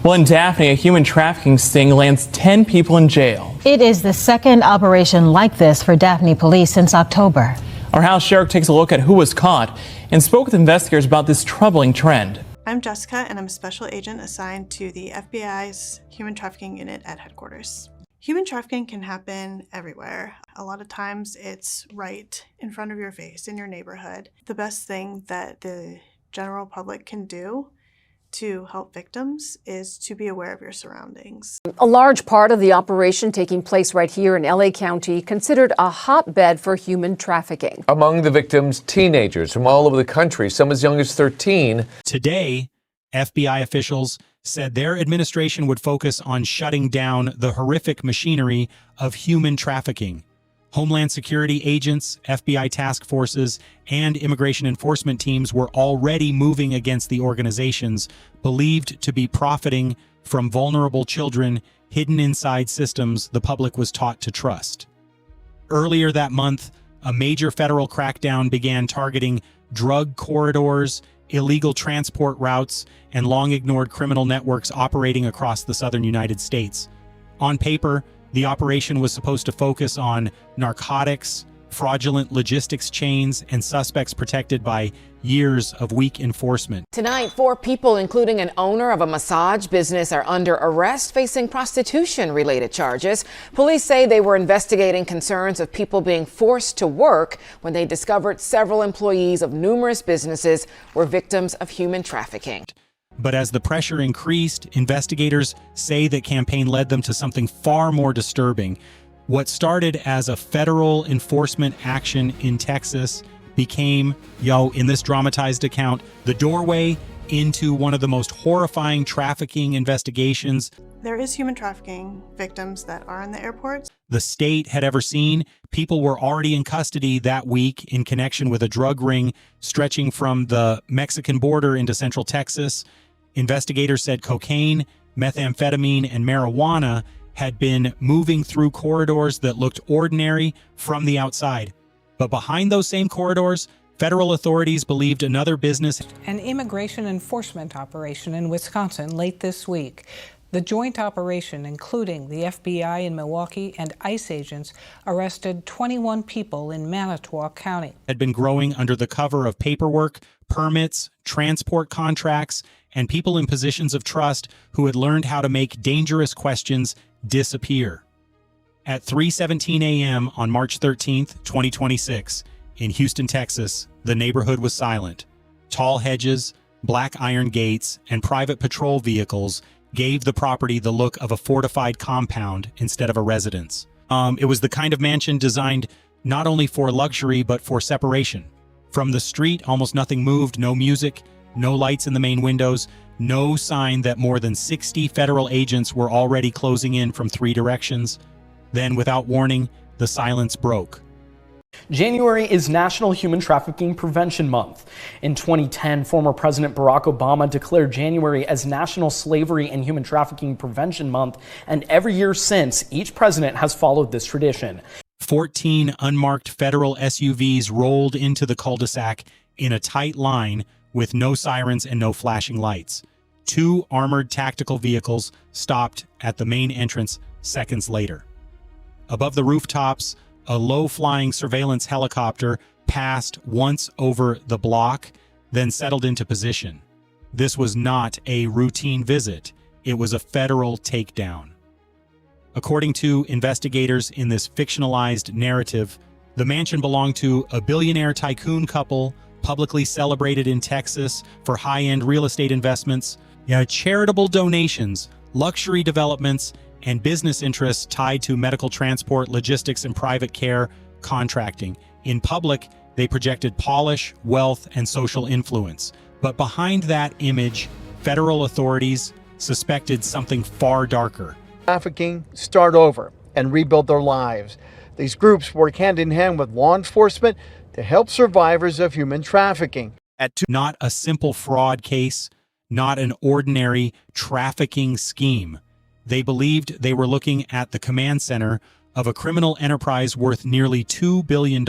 Well, in Daphne, a human trafficking sting lands 10 people in jail. It is the second operation like this for Daphne police since October. Our house sheriff takes a look at who was caught and spoke with investigators about this troubling trend. I'm Jessica, and I'm a special agent assigned to the FBI's Human Trafficking Unit at headquarters. Human trafficking can happen everywhere. A lot of times it's right in front of your face in your neighborhood. The best thing that the general public can do to help victims is to be aware of your surroundings. A large part of the operation taking place right here in LA County, considered a hotbed for human trafficking. Among the victims, teenagers from all over the country, some as young as 13. Today, FBI officials said their administration would focus on shutting down the horrific machinery of human trafficking. Homeland Security agents, FBI task forces, and immigration enforcement teams were already moving against the organizations believed to be profiting from vulnerable children hidden inside systems the public was taught to trust. Earlier that month, a major federal crackdown began targeting drug corridors, illegal transport routes, and long-ignored criminal networks operating across the southern United States. On paper, the operation was supposed to focus on narcotics, fraudulent logistics chains, and suspects protected by years of weak enforcement. Tonight, 4 people, including an owner of a massage business, are under arrest facing prostitution-related charges. Police say they were investigating concerns of people being forced to work when they discovered several employees of numerous businesses were victims of human trafficking. But as the pressure increased, investigators say that campaign led them to something far more disturbing. What started as a federal enforcement action in Texas became, in this dramatized account, the doorway into one of the most horrifying trafficking investigations There is human trafficking victims that are in the airports the state had ever seen. People were already in custody that week in connection with a drug ring stretching from the Mexican border into central Texas. Investigators said cocaine, methamphetamine, and marijuana had been moving through corridors that looked ordinary from the outside. But behind those same corridors, federal authorities believed another business. An immigration enforcement operation in Wisconsin late this week. The joint operation, including the FBI in Milwaukee and ICE agents, arrested 21 people in Manitowoc County. Had been growing under the cover of paperwork, permits, transport contracts, and people in positions of trust who had learned how to make dangerous questions disappear. At 3:17 a.m. on March 13th, 2026, in Houston, Texas, the neighborhood was silent. Tall hedges, black iron gates, and private patrol vehicles gave the property the look of a fortified compound instead of a residence. It was the kind of mansion designed not only for luxury, but for separation. From the street, almost nothing moved, no music, no lights in the main windows, no sign that more than 60 federal agents were already closing in from 3 directions. Then, without warning, the silence broke. January is National Human Trafficking Prevention Month. In 2010, former President Barack Obama declared January as National Slavery and Human Trafficking Prevention Month, and every year since, each president has followed this tradition. 14 unmarked federal SUVs rolled into the cul-de-sac in a tight line with no sirens and no flashing lights. 2 armored tactical vehicles stopped at the main entrance seconds later. Above the rooftops, a low-flying surveillance helicopter passed once over the block, then settled into position. This was not a routine visit. It was a federal takedown. According to investigators in this fictionalized narrative, the mansion belonged to a billionaire tycoon couple, publicly celebrated in Texas for high-end real estate investments, charitable donations, luxury developments, and business interests tied to medical transport, logistics, and private care contracting. In public, they projected polish, wealth, and social influence. But behind that image, federal authorities suspected something far darker. Trafficking, start over, and rebuild their lives. These groups work hand in hand with law enforcement to help survivors of human trafficking. Not a simple fraud case, not an ordinary trafficking scheme. They believed they were looking at the command center of a criminal enterprise worth nearly $2 billion.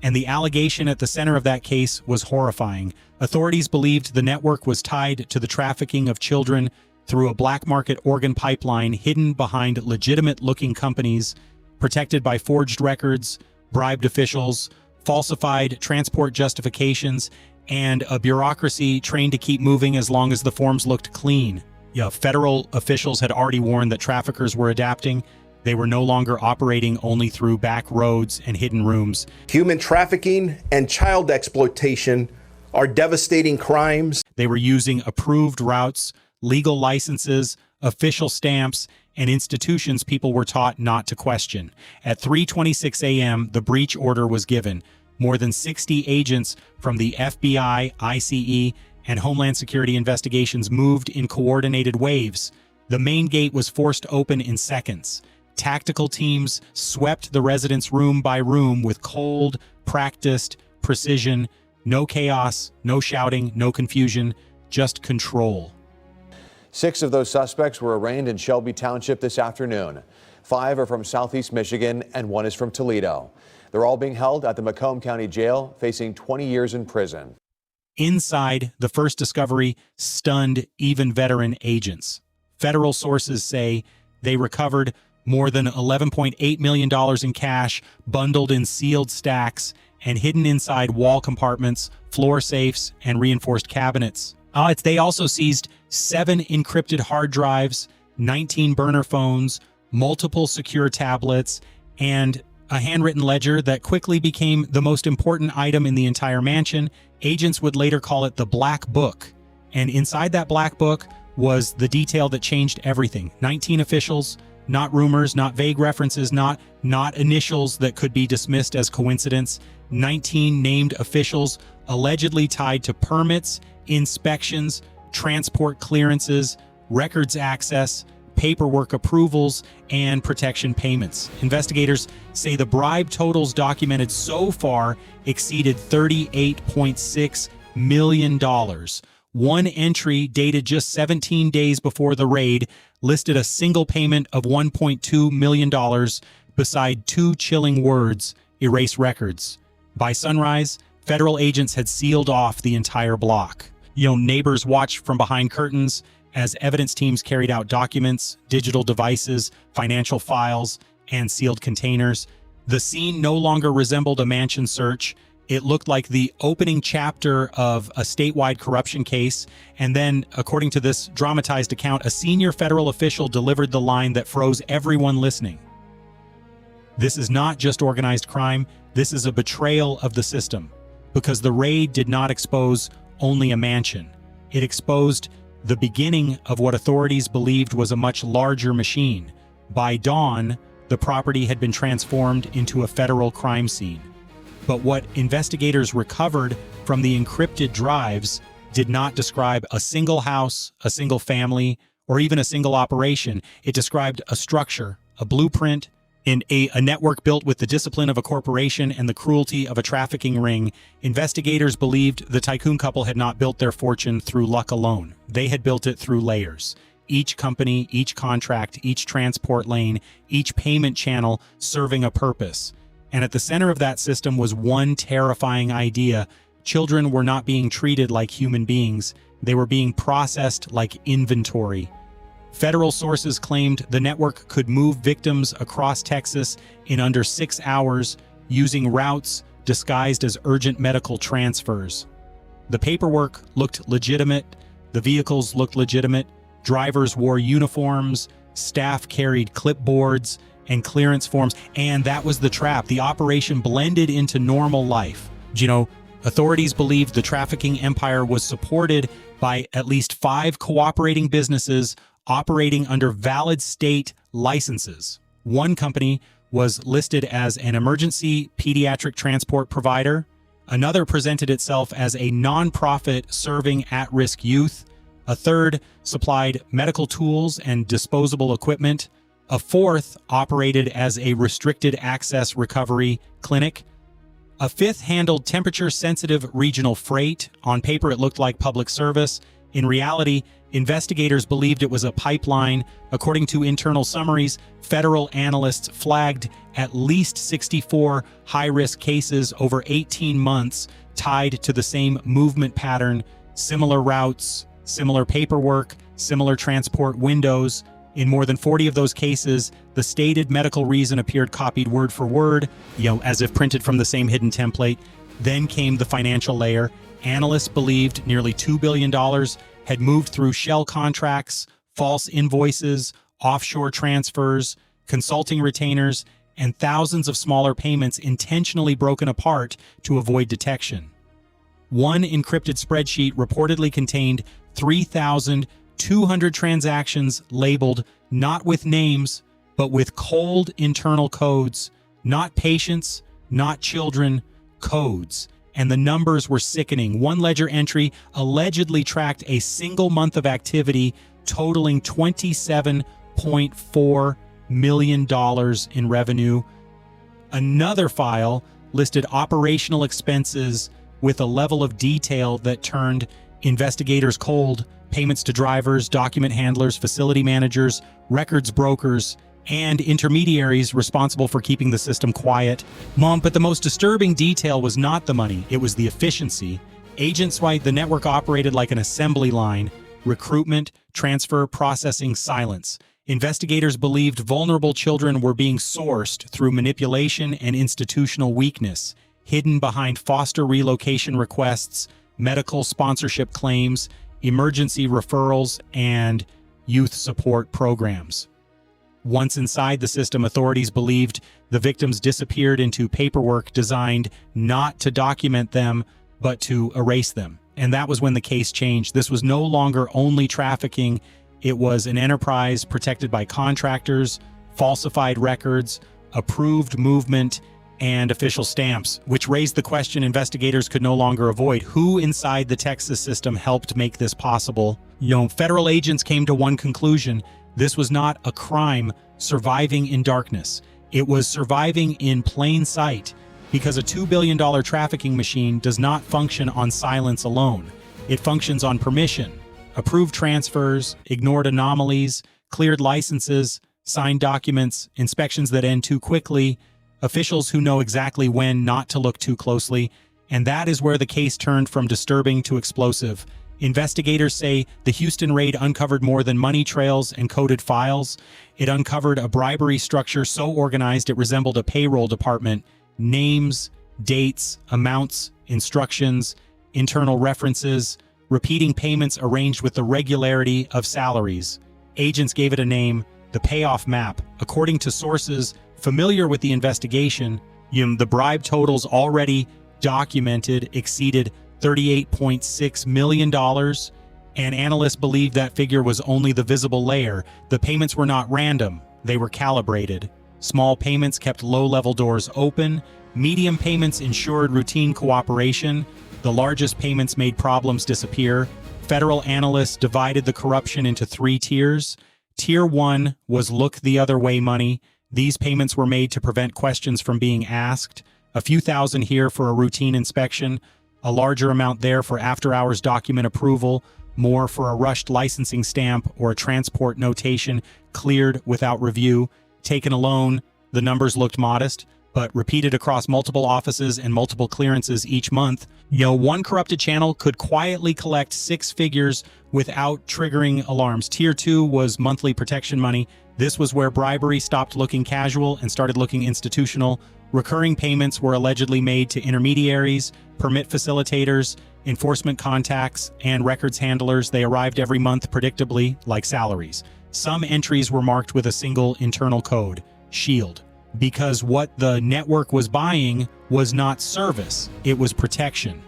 And the allegation at the center of that case was horrifying. Authorities believed the network was tied to the trafficking of children through a black market organ pipeline hidden behind legitimate-looking companies, protected by forged records, bribed officials, falsified transport justifications, and a bureaucracy trained to keep moving as long as the forms looked clean. Yeah, federal officials had already warned that traffickers were adapting. They were no longer operating only through back roads and hidden rooms. Human trafficking and child exploitation are devastating crimes. They were using approved routes, legal licenses, official stamps, and institutions people were taught not to question. At 3:26 a.m., the breach order was given. More than 60 agents from the FBI, ICE, and Homeland Security investigations moved in coordinated waves. The main gate was forced open in seconds. Tactical teams swept the residence room by room with cold, practiced precision. No chaos, no shouting, no confusion, just control. 6 of those suspects were arraigned in Shelby Township this afternoon. 5 are from Southeast Michigan and 1 is from Toledo. They're all being held at the Macomb County Jail, facing 20 years in prison. Inside, the first discovery stunned even veteran agents. Federal sources say they recovered more than $11.8 million in cash, bundled in sealed stacks and hidden inside wall compartments, floor safes, and reinforced cabinets. They also seized 7 encrypted hard drives, 19 burner phones, multiple secure tablets, and a handwritten ledger that quickly became the most important item in the entire mansion. Agents would later call it the Black Book. And inside that Black Book was the detail that changed everything. 19 officials, not rumors, not vague references, not initials that could be dismissed as coincidence. 19 named officials allegedly tied to permits, inspections, transport clearances, records access, paperwork approvals, and protection payments. Investigators say the bribe totals documented so far exceeded $38.6 million. One entry dated just 17 days before the raid listed a single payment of $1.2 million beside 2 chilling words, erase records. By sunrise, federal agents had sealed off the entire block. Neighbors watched from behind curtains as evidence teams carried out documents, digital devices, financial files, and sealed containers. The scene no longer resembled a mansion search. It looked like the opening chapter of a statewide corruption case. And then, according to this dramatized account, a senior federal official delivered the line that froze everyone listening. This is not just organized crime. This is a betrayal of the system, because the raid did not expose only a mansion. It exposed the beginning of what authorities believed was a much larger machine. By dawn, the property had been transformed into a federal crime scene. But what investigators recovered from the encrypted drives did not describe a single house, a single family, or even a single operation. It described a structure, a blueprint, in a network built with the discipline of a corporation and the cruelty of a trafficking ring. Investigators believed the tycoon couple had not built their fortune through luck alone. They had built it through layers. Each company, each contract, each transport lane, each payment channel serving a purpose. And at the center of that system was one terrifying idea. Children were not being treated like human beings. They were being processed like inventory. Federal sources claimed the network could move victims across Texas in under 6 hours using routes disguised as urgent medical transfers. The paperwork looked legitimate. The vehicles looked legitimate. Drivers wore uniforms. Staff carried clipboards and clearance forms. And that was the trap. The operation blended into normal life. Authorities believed the trafficking empire was supported by at least 5 cooperating businesses operating under valid state licenses. One company was listed as an emergency pediatric transport provider. Another presented itself as a nonprofit serving at-risk youth. A third supplied medical tools and disposable equipment. A fourth operated as a restricted access recovery clinic. A fifth handled temperature-sensitive regional freight. On paper, it looked like public service. In reality, investigators believed it was a pipeline. According to internal summaries, federal analysts flagged at least 64 high-risk cases over 18 months tied to the same movement pattern, similar routes, similar paperwork, similar transport windows. In more than 40 of those cases, the stated medical reason appeared copied word for word, as if printed from the same hidden template. Then came the financial layer. Analysts believed nearly $2 billion had moved through shell contracts, false invoices, offshore transfers, consulting retainers, and thousands of smaller payments intentionally broken apart to avoid detection. One encrypted spreadsheet reportedly contained 3,200 transactions labeled not with names, but with cold internal codes, not patients, not children, codes. And the numbers were sickening. One ledger entry allegedly tracked a single month of activity totaling $27.4 million in revenue. Another file listed operational expenses with a level of detail that turned investigators cold. Payments to drivers, document handlers, facility managers, records brokers, and intermediaries responsible for keeping the system quiet. But the most disturbing detail was not the money, it was the efficiency. Agents write the network operated like an assembly line: recruitment, transfer, processing, silence. Investigators believed vulnerable children were being sourced through manipulation and institutional weakness, hidden behind foster relocation requests, medical sponsorship claims, emergency referrals, and youth support programs. Once inside the system, authorities believed the victims disappeared into paperwork designed not to document them, but to erase them. And that was when the case changed. This was no longer only trafficking. It was an enterprise protected by contractors, falsified records, approved movement, and official stamps, which raised the question investigators could no longer avoid. Who inside the Texas system helped make this possible? Federal agents came to one conclusion: this was not a crime surviving in darkness. It was surviving in plain sight, because a $2 billion trafficking machine does not function on silence alone. It functions on permission: approved transfers, ignored anomalies, cleared licenses, signed documents, inspections that end too quickly, officials who know exactly when not to look too closely. And that is where the case turned from disturbing to explosive. Investigators say the Houston raid uncovered more than money trails and coded files. It uncovered a bribery structure so organized it resembled a payroll department: names, dates, amounts, instructions, internal references, repeating payments arranged with the regularity of salaries. Agents gave it a name: the payoff map. According to sources familiar with the investigation, the bribe totals already documented exceeded $38.6 million, and analysts believe that figure was only the visible layer. The payments were not random, they were calibrated. Small payments kept low-level doors open, medium payments ensured routine cooperation, the largest payments made problems disappear. Federal analysts divided the corruption into 3 tiers. Tier 1 was look the other way money. These payments were made to prevent questions from being asked. A few thousand here for a routine inspection, a larger amount there for after-hours document approval, more for a rushed licensing stamp or a transport notation cleared without review. Taken alone, the numbers looked modest, but repeated across multiple offices and multiple clearances each month, one corrupted channel could quietly collect 6 figures without triggering alarms. Tier 2 was monthly protection money. This was where bribery stopped looking casual and started looking institutional. Recurring payments were allegedly made to intermediaries, permit facilitators, enforcement contacts, and records handlers. They arrived every month predictably, like salaries. Some entries were marked with a single internal code, SHIELD, because what the network was buying was not service, it was protection.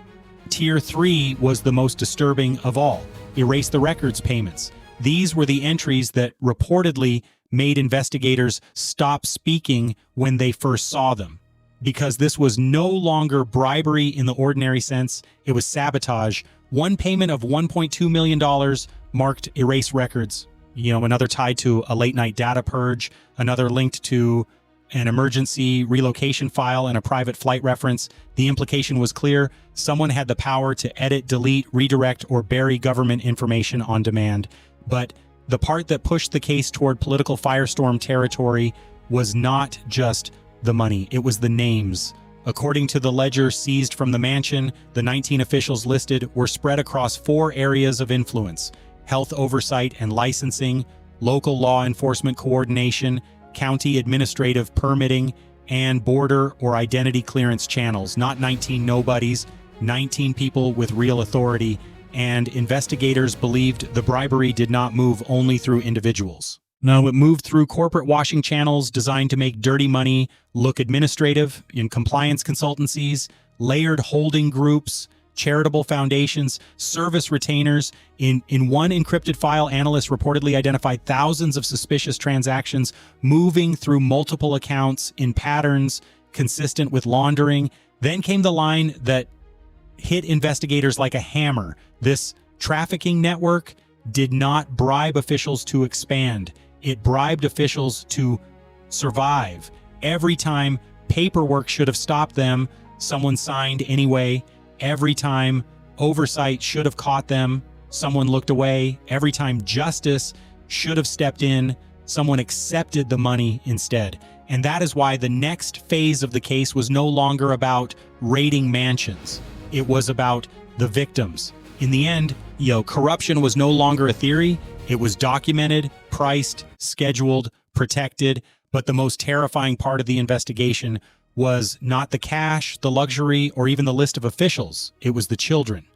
Tier 3 was the most disturbing of all: erase the records payments. These were the entries that reportedly made investigators stop speaking when they first saw them, because this was no longer bribery in the ordinary sense, it was sabotage. One payment of $1.2 million marked erase records, another tied to a late-night data purge, another linked to an emergency relocation file and a private flight reference. The implication was clear: someone had the power to edit, delete, redirect, or bury government information on demand. But the part that pushed the case toward political firestorm territory was not just the money, it was the names. According to the ledger seized from the mansion, the 19 officials listed were spread across 4 areas of influence: health oversight and licensing, local law enforcement coordination, county administrative permitting, and border or identity clearance channels. Not 19 nobodies, 19 people with real authority, and investigators believed the bribery did not move only through individuals. No, it moved through corporate washing channels designed to make dirty money look administrative, in compliance consultancies, layered holding groups, charitable foundations, service retainers. In one encrypted file, analysts reportedly identified thousands of suspicious transactions moving through multiple accounts in patterns consistent with laundering. Then came the line that hit investigators like a hammer. This trafficking network did not bribe officials to expand. It bribed officials to survive. Every time paperwork should have stopped them, someone signed anyway. Every time oversight should have caught them, someone looked away. Every time justice should have stepped in, someone accepted the money instead. And that is why the next phase of the case was no longer about raiding mansions. It was about the victims. In the end, corruption was no longer a theory. It was documented, priced, scheduled, protected. But the most terrifying part of the investigation was not the cash, the luxury, or even the list of officials. It was the children.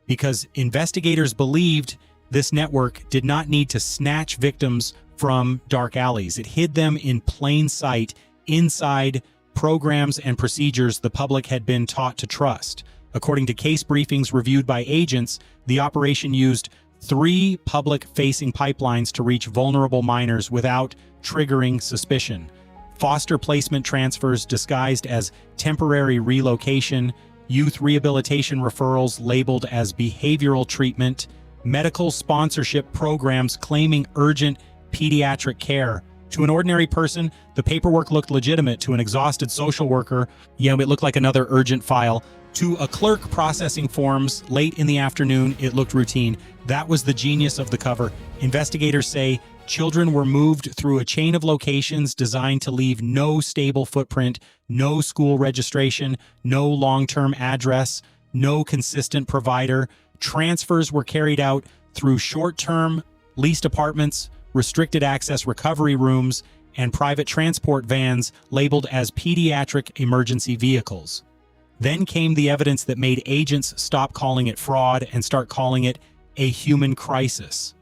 Because investigators believed this network did not need to snatch victims from dark alleys. It hid them in plain sight inside programs and procedures the public had been taught to trust. According to case briefings reviewed by agents, the operation used 3 public-facing pipelines to reach vulnerable minors without triggering suspicion. Foster placement transfers disguised as temporary relocation, youth rehabilitation referrals labeled as behavioral treatment, medical sponsorship programs claiming urgent pediatric care. To an ordinary person, the paperwork looked legitimate. To an exhausted social worker, it looked like another urgent file. To a clerk processing forms late in the afternoon, it looked routine. That was the genius of the cover. Investigators say children were moved through a chain of locations designed to leave no stable footprint, no school registration, no long-term address, no consistent provider. Transfers were carried out through short-term leased apartments, restricted access recovery rooms, and private transport vans labeled as pediatric emergency vehicles. Then came the evidence that made agents stop calling it fraud and start calling it a human crisis.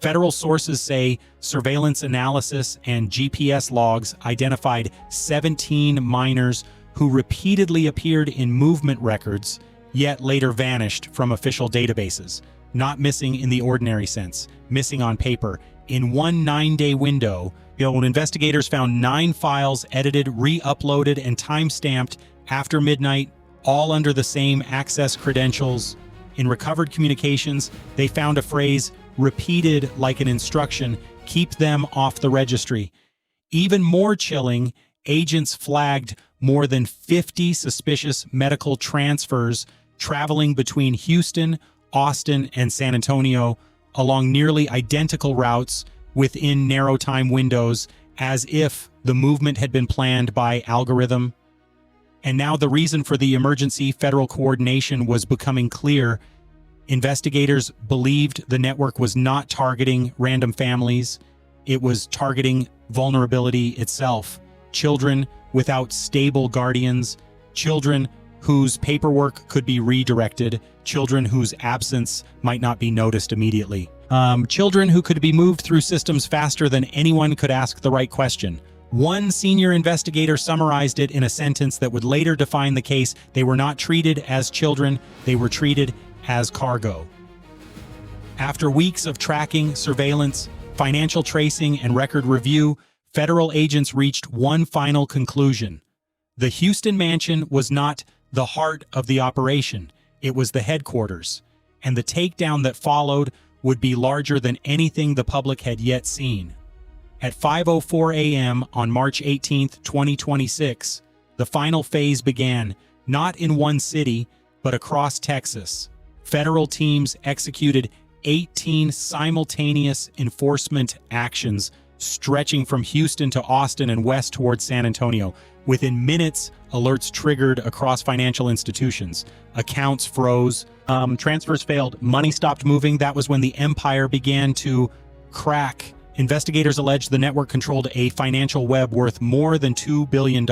Federal sources say surveillance analysis and GPS logs identified 17 minors who repeatedly appeared in movement records, yet later vanished from official databases. Not missing in the ordinary sense, missing on paper. In one 9-day window, when investigators found 9 files edited, re-uploaded, and time-stamped after midnight, all under the same access credentials. In recovered communications, they found a phrase repeated like an instruction, keep them off the registry. Even more chilling, agents flagged more than 50 suspicious medical transfers traveling between Houston, Austin, and San Antonio along nearly identical routes within narrow time windows, as if the movement had been planned by algorithm. And now the reason for the emergency federal coordination was becoming clear. Investigators believed the network was not targeting random families. It was targeting vulnerability itself. Children without stable guardians, children whose paperwork could be redirected, children whose absence might not be noticed immediately. Children who could be moved through systems faster than anyone could ask the right question. One senior investigator summarized it in a sentence that would later define the case. They were not treated as children, they were treated as cargo. After weeks of tracking, surveillance, financial tracing, and record review, federal agents reached one final conclusion. The Houston mansion was not the heart of the operation, it was the headquarters, and the takedown that followed would be larger than anything the public had yet seen. At 5:04 a.m. on March 18, 2026, the final phase began, not in one city, but across Texas. Federal teams executed 18 simultaneous enforcement actions stretching from Houston to Austin and west towards San Antonio. Within minutes, alerts triggered across financial institutions. Accounts froze, transfers failed, money stopped moving. That was when the empire began to crack. Investigators alleged the network controlled a financial web worth more than $2 billion.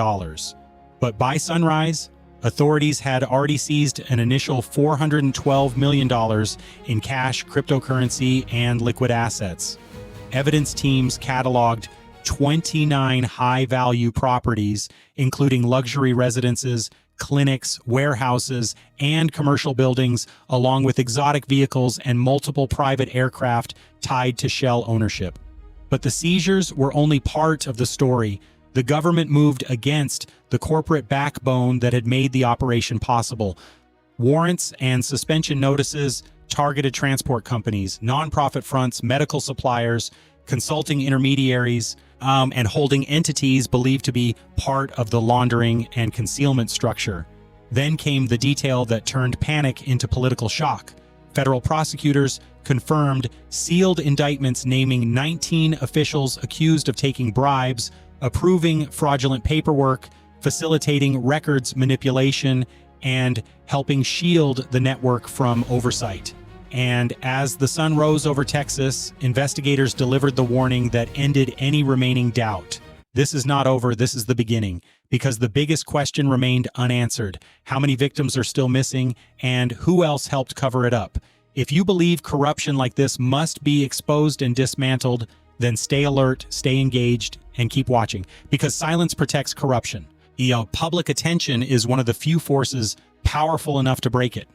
But by sunrise, authorities had already seized an initial $412 million in cash, cryptocurrency, and liquid assets. Evidence teams cataloged 29 high-value properties, including luxury residences, clinics, warehouses, and commercial buildings, along with exotic vehicles and multiple private aircraft tied to Shell ownership. But the seizures were only part of the story. The government moved against the corporate backbone that had made the operation possible. Warrants and suspension notices targeted transport companies, nonprofit fronts, medical suppliers, consulting intermediaries, and holding entities believed to be part of the laundering and concealment structure. Then came the detail that turned panic into political shock. Federal prosecutors confirmed sealed indictments naming 19 officials accused of taking bribes, approving fraudulent paperwork, facilitating records manipulation, and helping shield the network from oversight. And as the sun rose over Texas, investigators delivered the warning that ended any remaining doubt. This is not over, this is the beginning, because the biggest question remained unanswered. How many victims are still missing, and who else helped cover it up? If you believe corruption like this must be exposed and dismantled, then stay alert, stay engaged, and keep watching, because silence protects corruption. Public attention is one of the few forces powerful enough to break it.